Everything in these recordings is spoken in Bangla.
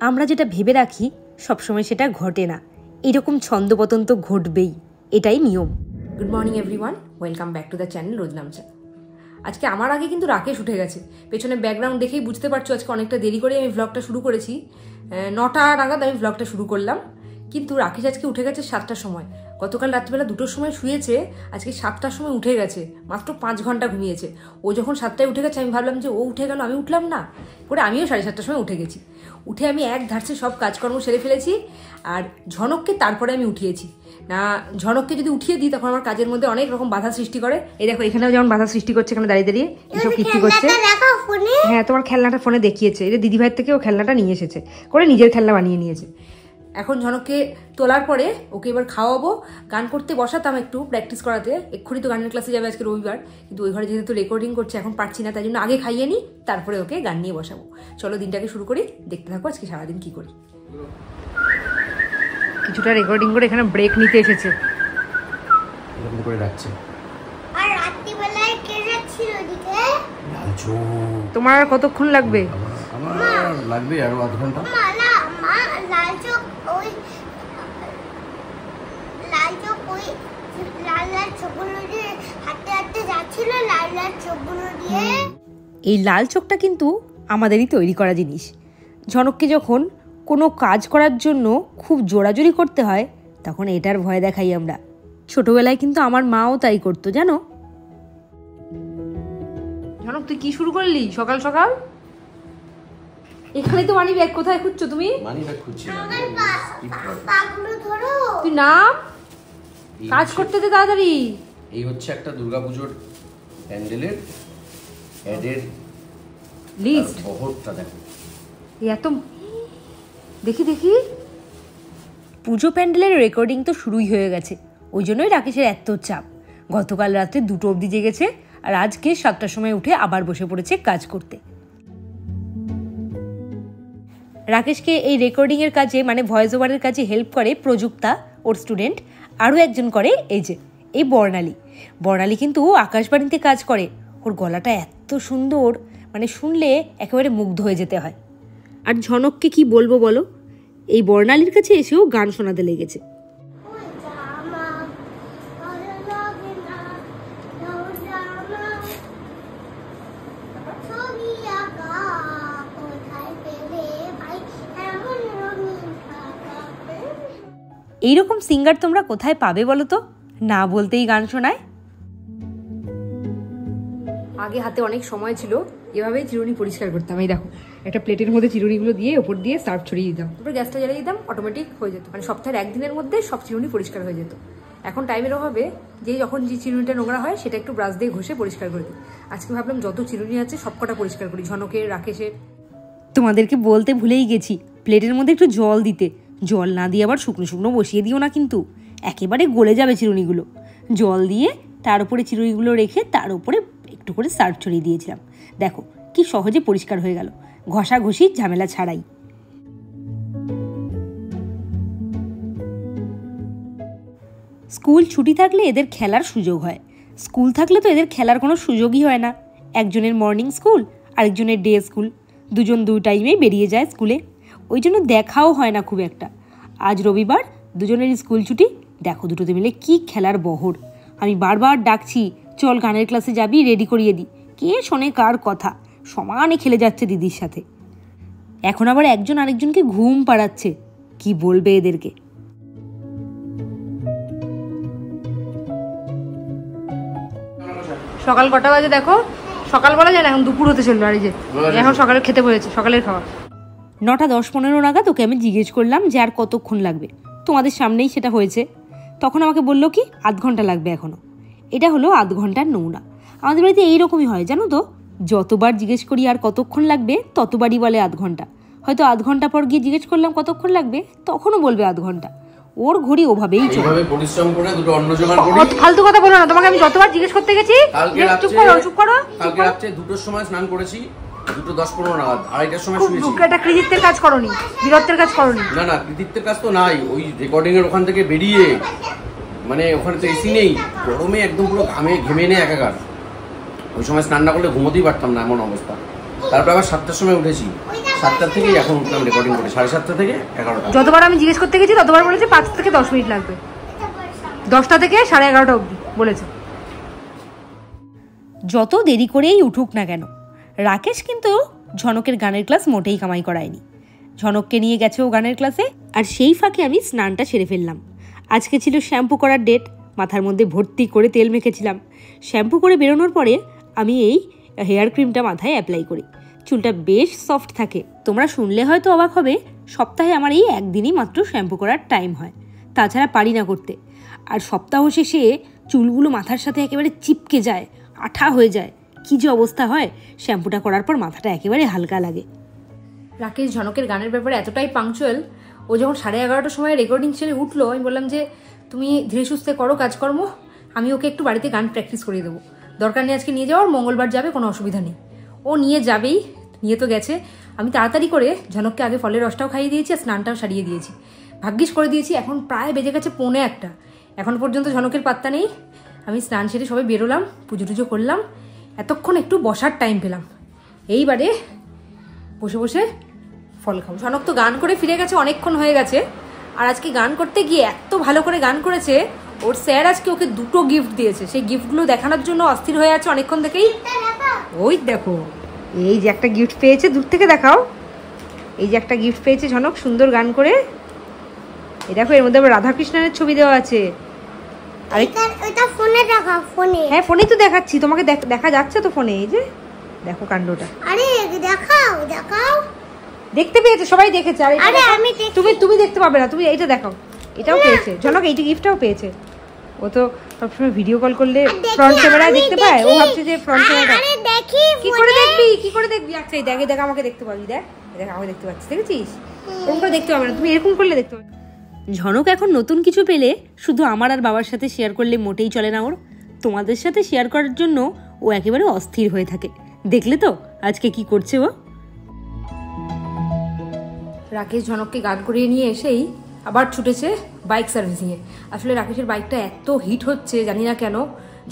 আমরা যেটা ভেবে রাখি সবসময় সেটা ঘটে না, এরকম ছন্দপতন তো ঘটবেই, এটাই নিয়ম। Good morning everyone, welcome back to the channel রোজ নামচা। আজকে আমার আগে কিন্তু রাকেশ উঠে গেছে, পেছনে ব্যাকগ্রাউন্ড দেখেই বুঝতে পারছো আজকে অনেকটা দেরি করে আমি ভ্লগটা শুরু করেছি। 9টা নাগাদ আমি ভ্লগটা শুরু করলাম, কিন্তু রাকেশ আজকে উঠে গেছে 7টার সময়। গতকাল রাত্রিবেলা 2টোর সময় শুয়েছে, আজকে 7টার সময় উঠে গেছে, মাত্র 5 ঘন্টা ঘুমিয়েছে। ও যখন 7টায় উঠে গেছে আমি ভাবলাম যে ও উঠে গেল, আমি উঠলাম না করে আমিও 7:30টার সময় উঠে গেছি। উঠে আমি এক ধারসে সব কাজকর্ম সেরে ফেলেছি, আর ঝনককে তারপরে আমি উঠিয়েছি। না, ঝনককে যদি উঠিয়ে দিই তখন আমার কাজের মধ্যে অনেক রকম বাধা সৃষ্টি করে। এই দেখো এখানেও যেমন বাধা সৃষ্টি করছে, এখানে দাঁড়িয়ে দাঁড়িয়ে এসব কীর্তি করছে। হ্যাঁ, তোমার খেলনাটা ফোনে দেখিয়েছে, এটা দিদিভাইয়ের থেকে ও খেলনাটা নিয়ে এসেছে, করে নিজের খেলনা বানিয়ে নিয়েছে। এখন ঝনককে তোলার পরে ওকে এবার খাওয়াবো। গান করতে বসাতাম একটু প্র্যাকটিস করাতে, এক্ষুনি তো গানের ক্লাসে যাবে আজকে রবিবার, কিন্তু ওই ঘরে যেহেতু রেকর্ডিং করছে এখন পারছি না, তাই জন্য আগে খাইয়ে নিই, তারপরে ওকে গান নিয়ে বসাবো। চলো দিনটাকে শুরু করি, দেখতে থাকো আজকে সারাদিন কি করি। কিছুটা রেকর্ডিং করে এখানে ব্রেক নিতে এসেছে। তোমার আর কতক্ষণ লাগবে? আমার লাগবে আরো আধ ঘন্টা। এই লাল চোখটা কিন্তু আমাদেরই তৈরি করা জিনিস। ঝনককে যখন কোনো কাজ করার জন্য খুব জোরাজোরি করতে হয় তখন এটার ভয় দেখাই আমরা। ছোটবেলায় কিন্তু আমার মাও তাই করতো, জানো। ঝনক তুই কি শুরু করলি সকাল সকাল? এখানে তো মানি ব্যাগ, কোথায় খুঁজছো তুমি? মানি ব্যাগ খুঁজছি না, তুই নাম কাজ করতে দে তাড়াতাড়ি। এই হচ্ছে একটা দুর্গাপুজোর প্যান্ডেলের অ্যাডের লিস্ট, বহরটা দেখো। এত দেখি দেখি, পুজো প্যান্ডেলের রেকর্ডিং তো শুরুই হয়ে গেছে, ওই জন্যই রাকেশের এত চাপ। গতকাল রাত্রে 2টো অবধি জেগেছে, আর আজকে 7টার সময় উঠে আবার বসে পড়েছে কাজ করতে। রাকেশকে এই রেকর্ডিংয়ের কাজে মানে ভয়েস ওভারের কাজে হেল্প করে প্রযুক্তা, ওর স্টুডেন্ট। আরও একজন করে এই বর্ণালী। বর্ণালী কিন্তু আকাশবাণীতে কাজ করে, ওর গলাটা এত সুন্দর, মানে শুনলে একেবারে মুগ্ধ হয়ে যেতে হয়। আর ঝনককে কি বলবো বলো, এই বর্ণালীর কাছে এসেও গান শোনাতে লেগেছে। এইরকম সিঙ্গার তোমরা কোথায় পাবে বলো তো, না বলতেই গান শোনায়। আগে হাতে অনেক সময় ছিল, এভাবেই চিরুনি পরিষ্কার করতাম। এই দেখো একটা প্লেটের মধ্যে চিরুনিগুলো দিয়ে ওপর দিয়ে সার্ফ ছড়িয়ে দিতাম, তারপর গ্যাসটা জ্বালিয়ে দিতাম, অটোমেটিক হয়ে যেত। মানে সপ্তাহের একদিনের মধ্যে সব চিরুনি পরিষ্কার হয়ে যেত। এখন টাইমের অভাবে যখন যে চিরুনিটা নোংরা হয় সেটা একটু ব্রাশ দিয়ে ঘষে পরিষ্কার করে দিই। আজকে ভাবলাম যত চিরুনি আছে সবকটা পরিষ্কার করি, ঝনকের, রাকেশের। তোমাদেরকে বলতে ভুলেই গেছি, প্লেটের মধ্যে একটু জল দিতে। জল না দিয়ে আবার শুকনো শুকনো বসিয়ে দিও না, কিন্তু একেবারে গলে যাবে চিরুনিগুলো। জল দিয়ে তার উপরে চিরুনিগুলো রেখে তার উপরে একটু করে সার্ফ ছড়িয়ে দিয়েছিলাম। দেখো কি সহজে পরিষ্কার হয়ে গেল, ঘষাঘষি ঝামেলা ছাড়াই। স্কুল ছুটি থাকলে এদের খেলার সুযোগ হয়, স্কুল থাকলে তো এদের খেলার কোনো সুযোগই হয় না। একজনের মর্নিং স্কুল, আরেকজনের ডে স্কুল, দুজন 2 টাইমেই বেরিয়ে যায় স্কুলে, ওই জন্য দেখাও হয় না খুব একটা। আজ রবিবার, দুজনের স্কুল ছুটি, দেখো দুটোতে মিলে কি খেলার বহর। আমি বারবার ডাকছি চল গানের ক্লাসে যাবি, রেডি করিয়ে দিই, কে শোনে কার কথা, সমানে খেলে যাচ্ছে দিদির সাথে। এখন আবার একজন আরেকজনকে ঘুম পাড়াচ্ছে, কি বলবে এদেরকে। সকাল কটা বাজে দেখো, সকাল বলা যায় না, এখন দুপুর হতে চললো। আর এই যে এখন সকালে খেতে বলেছে, সকালের খাওয়া। 9টা 10-15 নাগাদ ওকে আমি জিজ্ঞেস করলাম যে আর কতক্ষণ লাগবে, তোমাদের সামনেই সেটা হয়েছে। তখন আমাকে বললো কি 1/2 ঘন্টা লাগবে এখনও। এটা হলো 1/2 ঘন্টার নৌনা। আমাদের বাড়িতে এইরকমই হয় জানো তো, যতবার জিজ্ঞেস করি আর কতক্ষণ লাগবে ততবারই বলে 1/2 ঘন্টা। হয়তো 1/2 ঘন্টা পর গিয়ে জিজ্ঞেস করলাম কতক্ষণ লাগবে, তখনও বলবে 1/2 ঘন্টা। ওর ঘড়ি ওভাবেই চলে। পরিশ্রম করে দুটো অন্ন জোগাড় করি। ফালতু কথা বলো না, তোমাকে আমি যতবার জিজ্ঞেস করতে গেছি। চুপ করো। কালকে রাতে 2টোর সময় স্নান করেছি, 2:10-15 নাগাদ, 2:30টার সময় শুয়েছি। এটা কৃতিত্বের কাজ করোনি, বীরত্বের কাজ করোনি। না কৃতিত্বের কাজ তো নাই, ওই রেকর্ডিং এর ওখান থেকে বেরিয়ে, মানে ওখানে তো এসি নেই, গরমে একদম পুরো ঘেমে নেই একাকার। ওই সময় স্নান না করলে ঘুমোতেই পারতাম না, এমন অবস্থা। তারপর আবার 7টার সময় উঠেছি, 7টা থেকেই এখন উঠলাম রেকর্ডিং করে, 7:30 থেকে 11টা। যতবার আমি জিজ্ঞেস করতে গেছি ততবার বলেছে 5 থেকে 10 মিনিট লাগবে, 10টা থেকে 11:30 অবধি বলেছে। যত দেরি করেই উঠুক না কেন, রাকেশ কিন্তু ঝনকের গানের ক্লাস মোটেই কামাই করায়নি। ঝনককে নিয়ে গেছে ও গানের ক্লাসে, আর সেই ফাঁকে আমি স্নানটা সেরে ফেললাম। আজকে ছিল শ্যাম্পু করার ডেট, মাথার মধ্যে ভর্তি করে তেল মেখেছিলাম। শ্যাম্পু করে বেরোনোর পরে আমি এই হেয়ার ক্রিমটা মাথায় অ্যাপ্লাই করি, চুলটা বেশ সফট থাকে। তোমরা শুনলে হয়তো অবাক হবে, সপ্তাহে আমার এই একদিনই মাত্র শ্যাম্পু করার টাইম হয়, তাছাড়া পারি না করতে। আর সপ্তাহ শেষে চুলগুলো মাথার সাথে একেবারে চিপকে যায়, আঠা হয়ে যায়, কী যে অবস্থা হয়। শ্যাম্পুটা করার পর মাথাটা একেবারে হালকা লাগে। রাকেশ ঝনকের গানের ব্যাপারে এতটাই পাংচুয়াল, ও যখন 11:30টার সময় রেকর্ডিং ছেড়ে উঠলো, আমি বললাম যে তুমি ধীরে সুস্থে করো কাজকর্ম, আমি ওকে একটু বাড়িতে গান প্র্যাকটিস করিয়ে দেবো, দরকার নেই আজকে নিয়ে যাওয়ার, মঙ্গলবার যাবে, কোনো অসুবিধা নেই। ও নিয়ে যাবেই, নিয়ে তো গেছে। আমি তাড়াতাড়ি করে ঝনককে আগে ফলের রসটাও খাইয়ে দিয়েছি আর স্নানটাও সারিয়ে দিয়েছি, ভাগ্যিস করে দিয়েছি। এখন প্রায় বেজে গেছে 1:45, এখন পর্যন্ত ঝনকের পাত্তা নেই। আমি স্নান সেরে সবাই বেরোলাম, পুজো টুজো করলাম, এতক্ষণ একটু বসার টাইম পেলাম। এইবারে বসে বসে ফল খাবো। ঝনক তো গান করে ফিরে গেছে, অনেকক্ষণ হয়ে গেছে। আর আজকে গান করতে গিয়ে এত ভালো করে গান করেছে, ওর স্যার আজকে ওকে 2টো গিফট দিয়েছে। সেই গিফটগুলো দেখানোর জন্য অস্থির হয়ে আছে অনেকক্ষণ থেকেই। ওই দেখো, এই যে একটা গিফট পেয়েছে, দূর থেকে দেখাও। এই যে একটা গিফট পেয়েছে ঝনক, সুন্দর গান করে। এই দেখো, এর মধ্যে আবার রাধাকৃষ্ণের ছবি দেওয়া আছে। আরে এটা ফোনে দেখাও, ফোনে। হ্যাঁ, ফোনেই তো দেখাচ্ছি তোমাকে, দেখা যাচ্ছে তো ফোনে। এই যে দেখো কাণ্ডটা। আরে দেখাও, দেখাও। দেখতে পেয়েছে, সবাই দেখেছে। আর তুমি দেখতে পাবে না, তুমি এইটা দেখাও। এটাও পেয়েছে ঝনক, এইটা গিফটটাও পেয়েছে। ও তো সবসময় ভিডিও কল করলে ফ্রন্ট ক্যামেরায় দেখতে পায়, ও ভাবছে যে ফ্রন্ট ক্যামেরা। কি করে দেখবি? আচ্ছা এই দেখ আমাকে দেখতে পাবি, দেখ আমাকে দেখতে পাচ্ছিস, দেখেছিস? ওরকম করে দেখতে পাবে না, তুমি এরকম করলে দেখতে পাবে। ঝনক এখন নতুন কিছু পেলে শুধু আমার আর বাবার সাথে শেয়ার করলে মোটেই চলে না ওর, তোমাদের সাথে শেয়ার করার জন্য ও একেবারে অস্থির হয়ে থাকে। দেখলে তো আজকে কি করছে ও। রাকেশ ঝনককে গান করিয়ে নিয়ে এসেই আবার ছুটেছে বাইক সার্ভিসিংয়ে। আসলে রাকেশের বাইকটা এত হিট হচ্ছে জানি না কেন,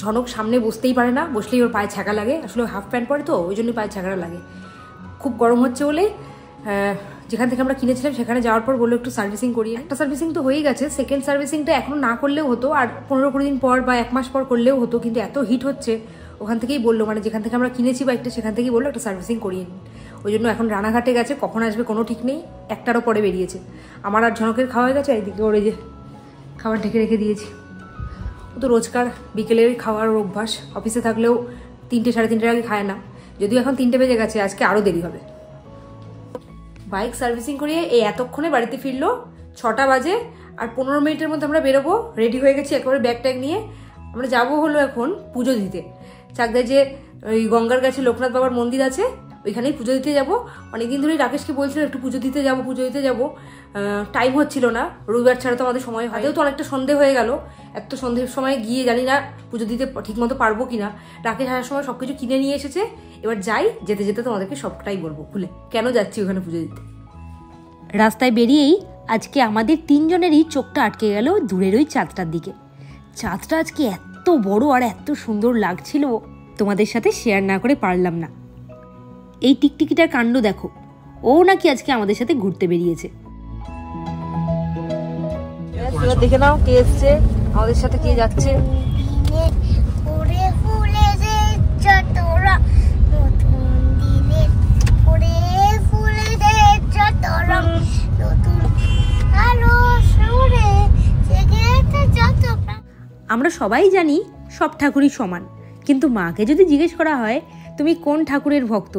ঝনক সামনে বসতেই পারে না, বসলেই ওর পায়ে ছ্যাঁকা লাগে। আসলে হাফ প্যান্ট পরে তো, ওই জন্যই পায়ে ছ্যাঁকাটা লাগে। খুব গরম হচ্ছে বলে যেখান থেকে আমরা কিনেছিলাম সেখানে যাওয়ার পর বললো একটু সার্ভিসিং করিয়ে। একটা সার্ভিসিং তো হয়েই গেছে, সেকেন্ড সার্ভিসিংটা এখনও না করলেও হতো, আর 15-20 দিন পর বা 1 মাস পর করলেও হতো, কিন্তু এত হিট হচ্ছে ওখান থেকেই বললো, মানে যেখান থেকে আমরা কিনেছি বাইকটা সেখান থেকেই বললো একটা সার্ভিসিং করিয়ে নিন। ওই জন্য এখন রানাঘাটে গেছে, কখন আসবে কোনো ঠিক নেই, 1টারও পরে বেরিয়েছে। আমার আর ঝনকের খাওয়া হয়ে গেছে, এইদিকে ওর এই যে খাবার ঢেকে রেখে দিয়েছি। ও তো রোজকার বিকেলের খাওয়ার অভ্যাস, অফিসে থাকলেও 3-3:30 আগে খায় না, যদিও এখন 3টে বেজে গেছে, আজকে আরও দেরি হবে। বাইক সার্ভিসিং করিয়ে এই এতক্ষণে বাড়িতে ফিরলো, 6টা বাজে। আর 15 মিনিটের মধ্যে আমরা বেরোবো, রেডি হয়ে গেছি একেবারে ব্যাগ ট্যাগ নিয়ে। আমরা যাবো হলো এখন পুজো দিতে। চাকদায় যে ওই গঙ্গার কাছে লোকনাথ বাবার মন্দির আছে, ওইখানেই পুজো দিতে যাব। অনেকদিন ধরেই রাকেশকে বলছিল একটু পুজো দিতে যাবো, টাইম হচ্ছিল না, রবিবার ছাড়া তো আমাদের সময় হয়। তো অনেকটা সন্ধে হয়ে গেল, এত সন্ধ্যের সময় গিয়ে জানি না পুজো দিতে ঠিক মতো পারবো কিনা। রাকেশ আসার সময় সবকিছু কিনে নিয়ে এসেছে, এবার যাই, যেতে যেতে তোমাদেরকে সবটাই বলবো খুলে কেন যাচ্ছি ওখানে পুজো দিতে। রাস্তায় বেরিয়েই আজকে আমাদের 3জনেরই চোখটা আটকে গেল দূরের ওই চাঁদটার দিকে। চাঁদটা আজকে এত বড় আর এত সুন্দর লাগছিল, তোমাদের সাথে শেয়ার না করে পারলাম না। এই টিকটিকিটার কাণ্ড দেখো, ও নাকি আজকে আমাদের সাথে ঘুরতে বেরিয়েছে। দেখে নাও কে এসছে আমাদের সাথে, কে যাচ্ছে। আমরা সবাই জানি সব ঠাকুরই সমান, কিন্তু মাকে যদি জিজ্ঞেস করা হয় তুমি কোন ঠাকুরের ভক্ত,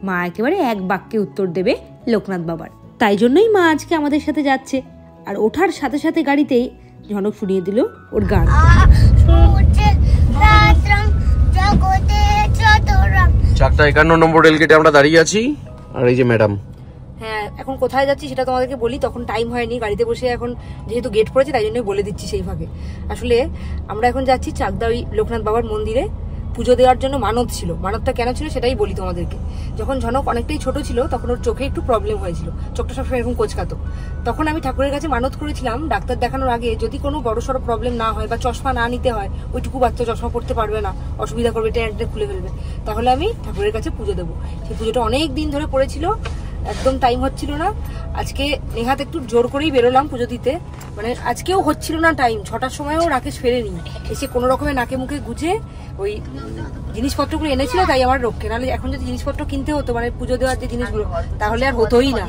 মা একেবারে এক বাক্যে উত্তর দেবে লোকনাথ বাবার। তাই জন্যই মা আজকে আমাদের সাথে যাচ্ছে। আর ওঠার সাথে সাথে গাড়িতেই ঝনক শুনিয়ে দিল ওর গান। 51 নম্বর রেলগেটে আমরা দাঁড়িয়ে আছি, আর এই যে ম্যাডাম। হ্যাঁ, এখন কোথায় যাচ্ছি সেটা তোমাদেরকে বলি, তখন টাইম হয়নি গাড়িতে বসে। এখন যেহেতু গেট পড়েছে তাই জন্যই বলে দিচ্ছি সেই ভাগে। আসলে আমরা এখন যাচ্ছি চাকদা ওই লোকনাথ বাবার মন্দিরে পুজো দেওয়ার জন্য। মানত ছিল, মানতটা কেন ছিল সেটাই বলি তোমাদেরকে। যখন ঝনক অনেকটাই ছোট ছিল তখন ওর চোখে একটু প্রবলেম হয়েছিল, চোখটা সবসময় এরকম কোচকাতো। তখন আমি ঠাকুরের কাছে মানত করেছিলাম ডাক্তার দেখানোর আগে যদি কোনো বড়সড় প্রবলেম না হয় বা চশমা না নিতে হয়, ওইটুকু বাচ্চা চশমা পড়তে পারবে না, অসুবিধা করবে, এটা খুলে ফেলবে, তাহলে আমি ঠাকুরের কাছে পুজো দেবো। সেই পুজোটা অনেক দিন ধরে পড়েছিল, একদম টাইম হচ্ছিল না। আজকে নেহাত একটু জোর করেই বেরোলাম পুজো দিতে, মানে আজকেও হচ্ছিল না টাইম। 6টার সময়ও রাকেশ ফেরেনি, এসে কোনো রকমের নাকে মুখে গুজে ওই জিনিসপত্রগুলো এনেছিল, তাই আমার রক্ষে। নাহলে এখন যদি জিনিসপত্র কিনতে হতো, মানে পুজো দেওয়ার যে জিনিসগুলো, তাহলে আর হতোই না।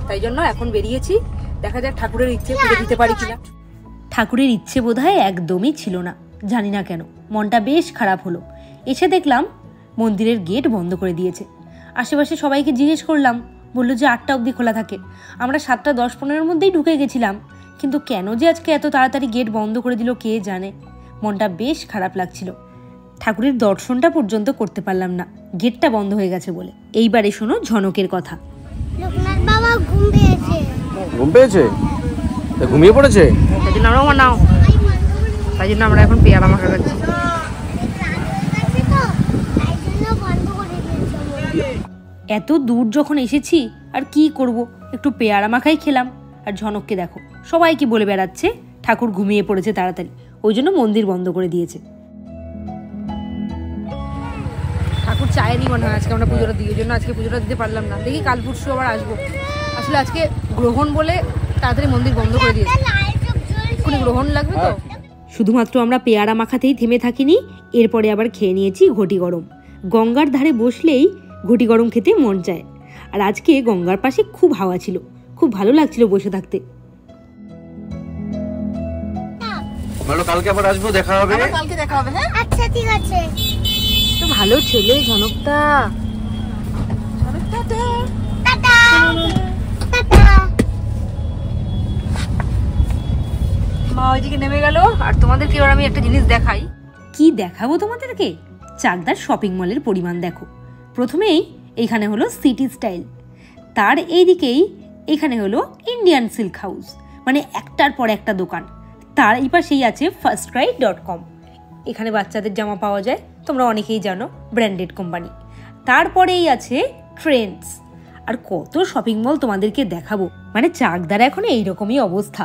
তাই জন্য এখন বেরিয়েছি, দেখা যাক ঠাকুরের ইচ্ছে পুজো দিতে পারি কিনা। ঠাকুরের ইচ্ছে বোধহয় একদমই ছিল না, জানি না কেন মনটা বেশ খারাপ হলো। এসে দেখলাম মন্দিরের গেট বন্ধ করে দিয়েছে। আশেপাশে সবাইকে জিজ্ঞেস করলাম, বললো যে 8টা অবধি খোলা থাকে। আমরা 7টা 10-15-এর মধ্যেই ঢুকে গেছিলাম, কিন্তু কেন যে আজকে এত তাড়াতাড়ি গেট বন্ধ করে দিল কে জানে। মনটা বেশ খারাপ লাগছিল। ঠাকুরের দর্শনটা পর্যন্ত করতে পারলাম না, গেটটা বন্ধ হয়ে গেছে বলে। এইবারে শোনো ঝনকের কথা। লোকনাথ বাবা ঘুম পেয়েছে, ঘুমিয়ে পড়েছে। তাই জন্য আমরা এখন পেয়ারা মাখা খাচ্ছি। এত দূর যখন এসেছি আর কি করব, একটু পেয়ারা মাখাই খেলাম। আর ঝনককে দেখো, সবাইকে বলে বেড়াচ্ছে ঠাকুর ঘুমিয়ে পড়েছে তাড়াতাড়ি, ওই জন্য মন্দির বন্ধ করে দিয়েছে। ঠাকুর চায়নি মনে হয় আজকে আমরা পুজোটা দিই, ওই জন্য আজকে পুজোটা দিতে পারলাম না। দেখি কাল পরশু আবার আসবো। আসলে আজকে গ্রহণ বলে তাড়াতাড়ি মন্দির বন্ধ করে দিয়েছে, এক্ষুনি গ্রহণ লাগবে তো। শুধুমাত্র আমরা পেয়ারা মাখাতেই থেমে থাকিনি, এরপরে আবার খেয়ে নিয়েছি ঘটি গরম। গঙ্গার ধারে বসলেই ঘটি গরম খেতে মন চায়। আর আজকে গঙ্গার পাশে খুব হাওয়া ছিল, খুব ভালো লাগছিল বসে থাকতে। কালকে আবার আসবো, দেখা হবে। কালকে দেখা হবে। হ্যাঁ আচ্ছা ঠিক আছে। তো ভালো ছেলে ঝনকটা। Tata tata. মা ওইদিকে নেমে গেল, আর তোমাদেরকে এবার আমি একটা জিনিস দেখাই। কি দেখাবো তোমাদেরকে? চাকদার শপিং মলের পরিমাণ দেখো। প্রথমেই এইখানে হলো সিটি স্টাইল, তার এইদিকেই এখানে হলো ইন্ডিয়ান সিল্ক হাউস, মানে একটার পর একটা দোকান। তার এই পাশেই আছে firstcry.com, এখানে বাচ্চাদের জামা পাওয়া যায়, তোমরা অনেকেই জানো, ব্র্যান্ডেড কোম্পানি। তারপরেই আছে ট্রেন্ডস, আর কত শপিং মল তোমাদেরকে দেখাবো। মানে চাকদার এখন এইরকমই অবস্থা,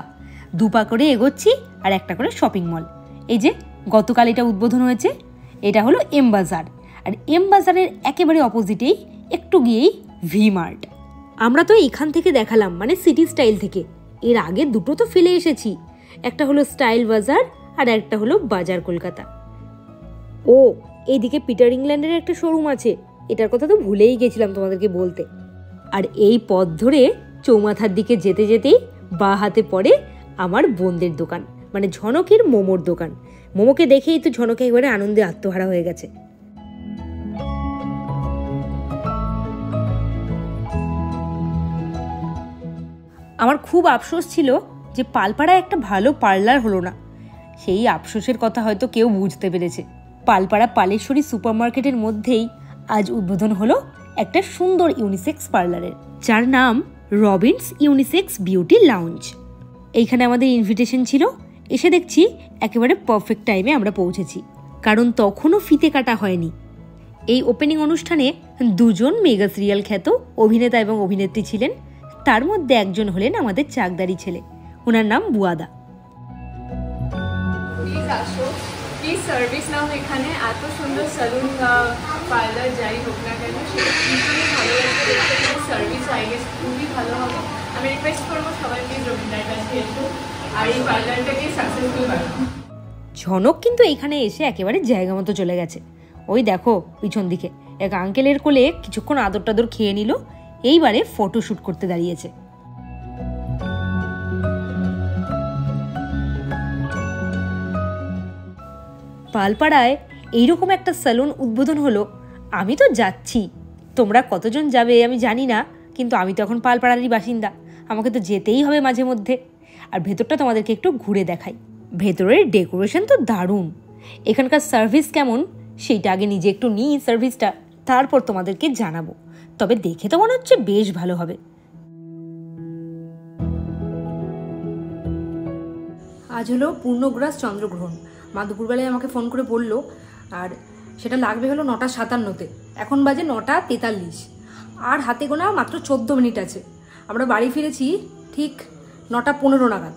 দুপা করে এগোচ্ছি আর একটা করে শপিং মল। এই যে গতকাল এটা উদ্বোধন হয়েছে, এটা হলো এম বাজার, আর এম বাজারের একেবারে অপোজিটেই একটু গিয়েই ভি মার্ট। আমরা তো এখান থেকে দেখালাম, মানে সিটি স্টাইল থেকে। এর আগে দুটো তো ফেলে এসেছি, একটা হলো স্টাইল বাজার আর একটা হলো বাজার কলকাতা। ও এইদিকে পিটার ইংল্যান্ডের একটা শোরুম আছে, এটার কথা তো ভুলেই গেছিলাম তোমাদেরকে বলতে। আর এই পথ ধরে চৌমাথার দিকে যেতে যেতেই বাঁ হাতে পড়ে আমার বোনদের দোকান, মানে ঝনকের মোমোর দোকান। মোমোকে দেখেই তো ঝনকে এবারে আনন্দে আত্মহারা হয়ে গেছে। আমার খুব আফসোস ছিল যে পালপাড়ায় একটা ভালো পার্লার হলো না। সেই আফসোসের কথা হয়তো কেউ বুঝতে পেরেছে। পালপাড়া পালেশ্বরী সুপারমার্কেটের মধ্যেই আজ উদ্বোধন হলো একটা সুন্দর ইউনিসেক্স পার্লারের, যার নাম রবিন্স ইউনিসেক্স বিউটি লাউঞ্জ। এইখানে আমাদের ইনভিটেশন ছিল, এসে দেখছি একেবারে পারফেক্ট টাইমে আমরা পৌঁছেছি, কারণ তখনও ফিতে কাটা হয়নি। এই ওপেনিং অনুষ্ঠানে দুজন মেগা সিরিয়াল খ্যাত অভিনেতা এবং অভিনেত্রী ছিলেন, তার মধ্যে একজন হলেন আমাদের চাকদারি ছেলে, ওনার নাম বুয়াদা। প্লিজ সার্ভিস নাও এখানে, এত সুন্দর সেলুন পার্লার যাই হোক না কেন সেটা ভীষণই ভালো লাগছে। সার্ভিস আই গেস খুবই ভালো হবে। আমি রিকোয়েস্ট করবো সবাই প্লিজ রবীন্দ্রের কাছে এসো আর এই পার্লারটাকে সাকসেসফুল বানাও। ঝনক কিন্তু এখানে এসে একেবারে জায়গা মতো চলে গেছে। ওই দেখো পিছন দিকে এক আঙ্কেলের কোলে কিছুক্ষণ আদর টাদর খেয়ে নিল, এইবারে ফটোশ্যুট করতে দাঁড়িয়েছে। পালপাড়ায় এইরকম একটা সেলুন উদ্বোধন হলো, আমি তো যাচ্ছি। তোমরা কতজন যাবে আমি জানি না, কিন্তু আমি তো এখন পালপাড়ারই বাসিন্দা, আমাকে তো যেতেই হবে মাঝে মধ্যে। আর ভেতরটা তোমাদেরকে একটু ঘুরে দেখাই। ভেতরের ডেকোরেশন তো দারুণ। এখানকার সার্ভিস কেমন সেইটা আগে নিজে একটু নিই সার্ভিসটা, তারপর তোমাদেরকে জানাবো। তবে দেখে তো মনে হচ্ছে বেশ ভালো হবে। আজ হলো পূর্ণগ্রাস চন্দ্রগ্রহণ। মা দুপুরবেলায় আমাকে ফোন করে বললো, আর সেটা লাগবে হলো 9:57-তে। এখন বাজে 9:43, আর হাতে গোনা মাত্র 14 মিনিট আছে। আমরা বাড়ি ফিরেছি ঠিক 9:15 নাগাদ।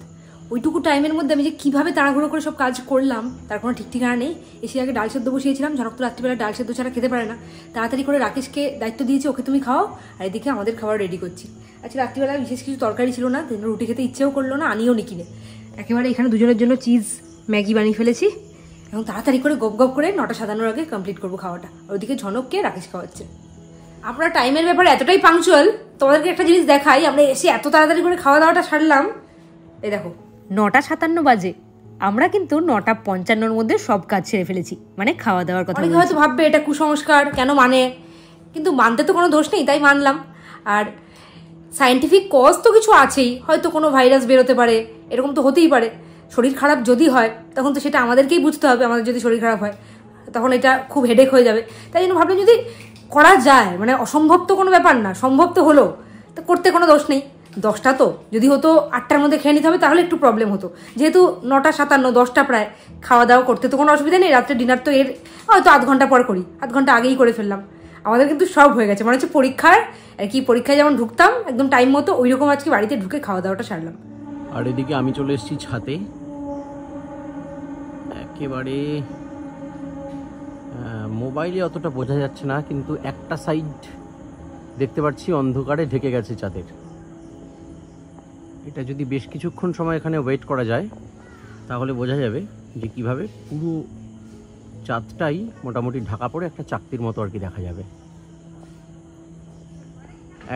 ওইটুকু টাইমের মধ্যে আমি যে কীভাবে তাড়াহুড়ো করে সব কাজ করলাম তার কোনো ঠিক ঠিকানা নেই। এসে আগে ডাল সেদ্ধ বসিয়েছিলাম, ঝনক তো রাত্রিবেলা ডাল সেদ্ধ ছাড়া খেতে পারে না। তাড়াতাড়ি করে রাকেশকে দায়িত্ব দিয়েছি, ওকে তুমি খাও, আর এদিকে আমাদের খাবার রেডি করছি। আচ্ছা রাত্রিবেলা বিশেষ কিছু তরকারি ছিল না, রুটি খেতে ইচ্ছেও করলো না, আনিও নি কিনে। একেবারে এখানে দুজনের জন্য চিজ ম্যাগি বানিয়ে ফেলেছি এবং তাড়াতাড়ি করে গপ গপ করে 9টা সাজানোর আগে কমপ্লিট করবো খাওয়াটা। ওইদিকে ঝনককে রাকেশ খাওয়াচ্ছে। আমরা টাইমের ব্যাপারে এতটাই পাংচুয়াল, তোমাদেরকে একটা জিনিস দেখাই। আমরা এসে এত তাড়াতাড়ি করে খাওয়া দাওয়াটা সারলাম, এই দেখো 9:57 বাজে, আমরা কিন্তু 9:55 মধ্যে সব কাজ ছেড়ে ফেলেছি, মানে খাওয়া দাওয়ার কথা। অনেকে হয়তো ভাববে এটা কুসংস্কার, কেন মানে, কিন্তু মানতে তো কোনো দোষ নেই, তাই মানলাম। আর সায়েন্টিফিক কজ তো কিছু আছেই, হয়তো কোনো ভাইরাস বেরোতে পারে, এরকম তো হতেই পারে। শরীর খারাপ যদি হয় তখন তো সেটা আমাদেরকেই বুঝতে হবে, আমাদের যদি শরীর খারাপ হয় তখন এটা খুব হেডেক হয়ে যাবে। তাই জন্য ভাবলাম যদি করা যায়, মানে অসম্ভব তো কোনো ব্যাপার না, সম্ভব তো হলো, তো করতে কোনো দোষ নেই। 10টা তো যদি হতো 8টার মধ্যে খেয়ে নিতে হবে তাহলে একটু প্রবলেম হতো, যেহেতু 9:57 10টা প্রায়, খাওয়া দাওয়া করতে তো কোনো অসুবিধা নেই। রাত্রে ডিনার তো এর হয়তো আধ ঘন্টা পর করি, আধ ঘন্টা আগেই করে ফেললাম। আমাদের কিন্তু সব হয়ে গেছে, মনে হচ্ছে পরীক্ষার আর কি, পরীক্ষায় যেমন ঢুকতাম একদম টাইম মতো, ওই রকম আজকে বাড়িতে ঢুকে খাওয়া দাওয়াটা সারলাম। আর এদিকে আমি চলে এসেছি ছাদে, একেবারে মোবাইলে অতটা বোঝা যাচ্ছে না, কিন্তু একটা সাইড দেখতে পাচ্ছি অন্ধকারে ঢেকে গেছে চাঁদের। এটা যদি বেশ কিছুক্ষণ সময় এখানে ওয়েট করা যায় তাহলে বোঝা যাবে যে কিভাবে পুরো চাঁদটাই মোটামুটি ঢাকা পড়ে একটা চাকতির মতো আর কি দেখা যাবে।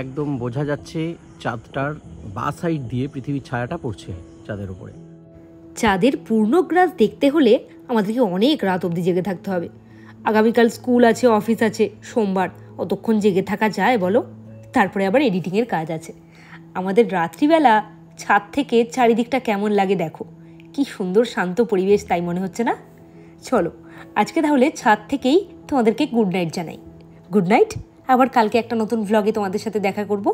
একদম বোঝা যাচ্ছে চাঁদটার বাঁ সাইড দিয়ে পৃথিবীর ছায়াটা পড়ছে চাঁদের উপরে। চাঁদের পূর্ণগ্রাস দেখতে হলে আমাদেরকে অনেক রাত অবধি জেগে থাকতে হবে। আগামীকাল স্কুল আছে, অফিস আছে, সোমবার, অতক্ষণ জেগে থাকা যায় বলো? তারপরে আবার এডিটিংয়ের কাজ আছে। আমাদের রাত্রিবেলা ছাদ থেকে চারিদিকটা কেমন লাগে দেখো, কি সুন্দর শান্ত পরিবেশ, তাই মনে হচ্ছে না? চলো আজকে তাহলে ছাদ থেকেই তোমাদেরকে গুড নাইট জানাই। গুড নাইট, আবার কালকে একটা নতুন ভ্লগে তোমাদের সাথে দেখা করব।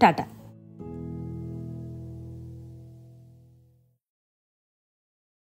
টাটা।